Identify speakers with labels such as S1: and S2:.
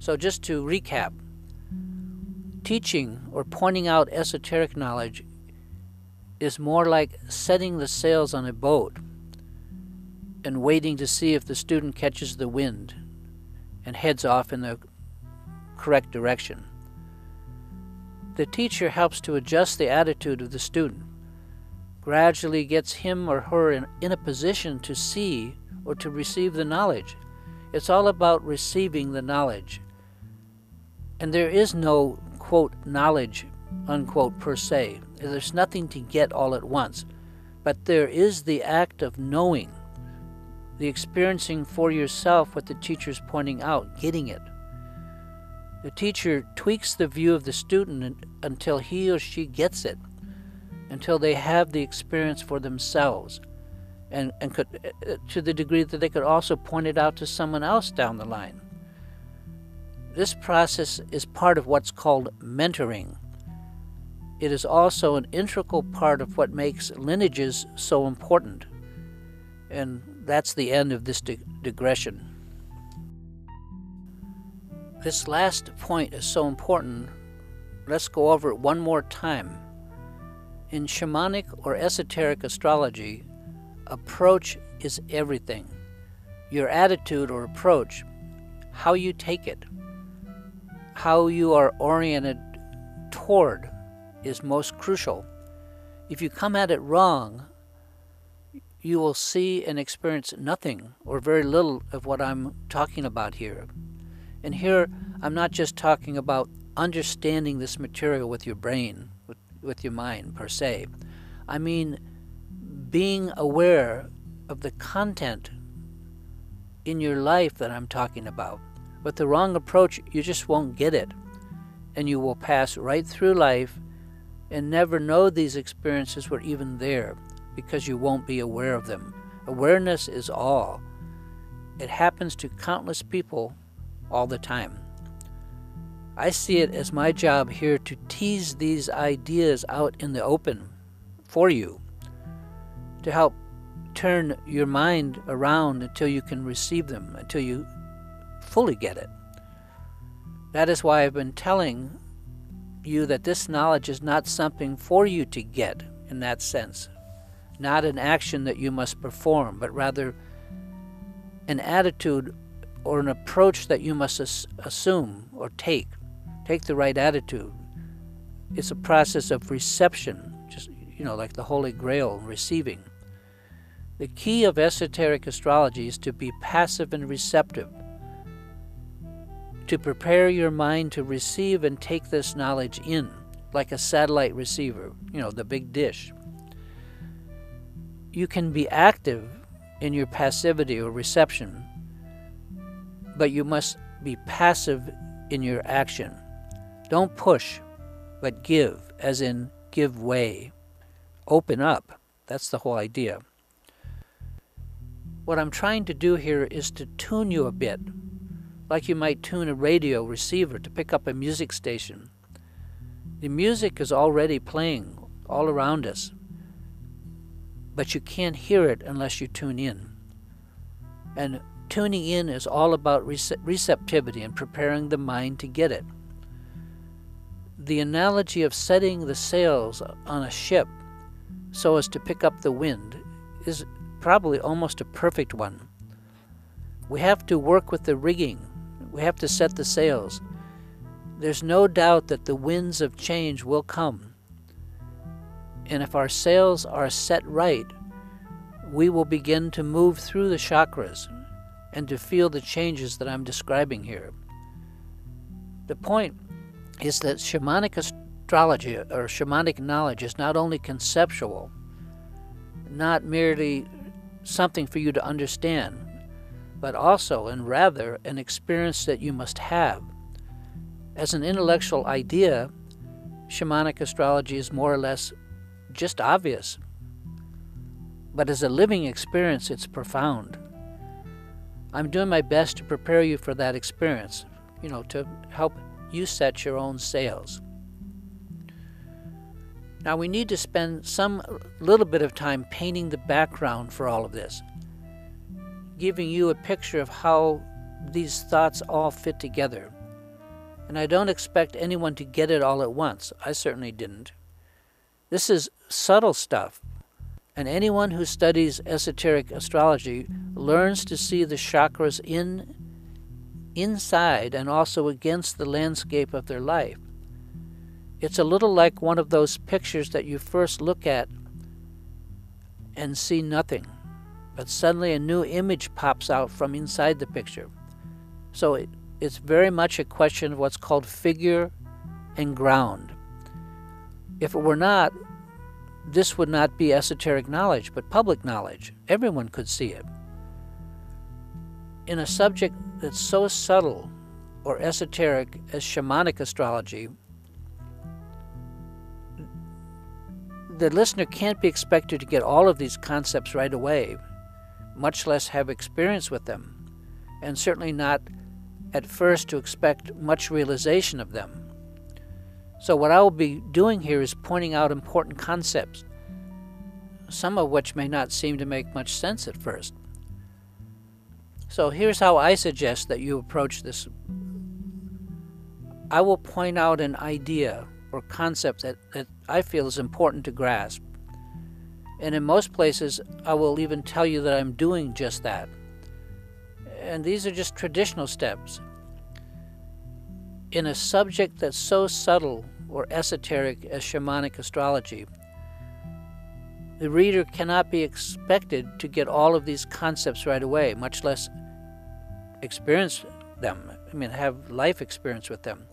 S1: So just to recap, teaching or pointing out esoteric knowledge is more like setting the sails on a boat and waiting to see if the student catches the wind and heads off in the correct direction. The teacher helps to adjust the attitude of the student, gradually gets him or her in a position to see or to receive the knowledge. It's all about receiving the knowledge. And there is no, quote, knowledge, unquote, per se. There's nothing to get all at once. But there is the act of knowing, the experiencing for yourself what the teacher's pointing out, getting it. The teacher tweaks the view of the student until he or she gets it, until they have the experience for themselves, and could, to the degree that they could also point it out to someone else down the line. This process is part of what's called mentoring. It is also an integral part of what makes lineages so important. And that's the end of this digression. This last point is so important. Let's go over it one more time. In shamanic or esoteric astrology, approach is everything. Your attitude or approach, how you take it, how you are oriented toward is most crucial. If you come at it wrong, you will see and experience nothing or very little of what I'm talking about here. And here, I'm not just talking about understanding this material with your brain, with your mind per se. I mean being aware of the content in your life that I'm talking about. With the wrong approach, you just won't get it. And you will pass right through life and never know these experiences were even there because you won't be aware of them. Awareness is all. It happens to countless people all the time. I see it as my job here to tease these ideas out in the open for you, to help turn your mind around until you can receive them, until you fully get it. That is why I've been telling you that this knowledge is not something for you to get in that sense, not an action that you must perform, but rather an attitude or an approach that you must assume or take the right attitude. It's a process of reception, just, like the Holy Grail, receiving. The key of esoteric astrology is to be passive and receptive, to prepare your mind to receive and take this knowledge in, like a satellite receiver, the big dish. You can be active in your passivity or reception, but you must be passive in your action. Don't push, but give, as in give way. Open up. That's the whole idea. What I'm trying to do here is to tune you a bit, like you might tune a radio receiver to pick up a music station. The music is already playing all around us, but you can't hear it unless you tune in. And tuning in is all about receptivity and preparing the mind to get it. The analogy of setting the sails on a ship so as to pick up the wind is probably almost a perfect one. We have to work with the rigging. We have to set the sails. There's no doubt that the winds of change will come. And if our sails are set right, we will begin to move through the chakras and to feel the changes that I'm describing here. The point is that shamanic astrology or shamanic knowledge is not only conceptual, not merely something for you to understand, but also and rather an experience that you must have. As an intellectual idea, shamanic astrology is more or less just obvious. But as a living experience, it's profound. I'm doing my best to prepare you for that experience, to help you set your own sails. Now we need to spend some little bit of time painting the background for all of this, giving you a picture of how these thoughts all fit together. And I don't expect anyone to get it all at once. I certainly didn't. This is subtle stuff. And anyone who studies esoteric astrology learns to see the chakras inside and also against the landscape of their life. It's a little like one of those pictures that you first look at and see nothing, but suddenly a new image pops out from inside the picture. So it's very much a question of what's called figure and ground. If it were not, this would not be esoteric knowledge, but public knowledge. Everyone could see it. In a subject that's so subtle or esoteric as shamanic astrology, the listener can't be expected to get all of these concepts right away, much less have experience with them, and certainly not at first to expect much realization of them. So what I will be doing here is pointing out important concepts, some of which may not seem to make much sense at first. So here's how I suggest that you approach this. I will point out an idea or concept that I feel is important to grasp. And in most places, I will even tell you that I'm doing just that. And these are just traditional steps. In a subject that's so subtle or esoteric as shamanic astrology, the reader cannot be expected to get all of these concepts right away, much less experience them. I mean, have life experience with them.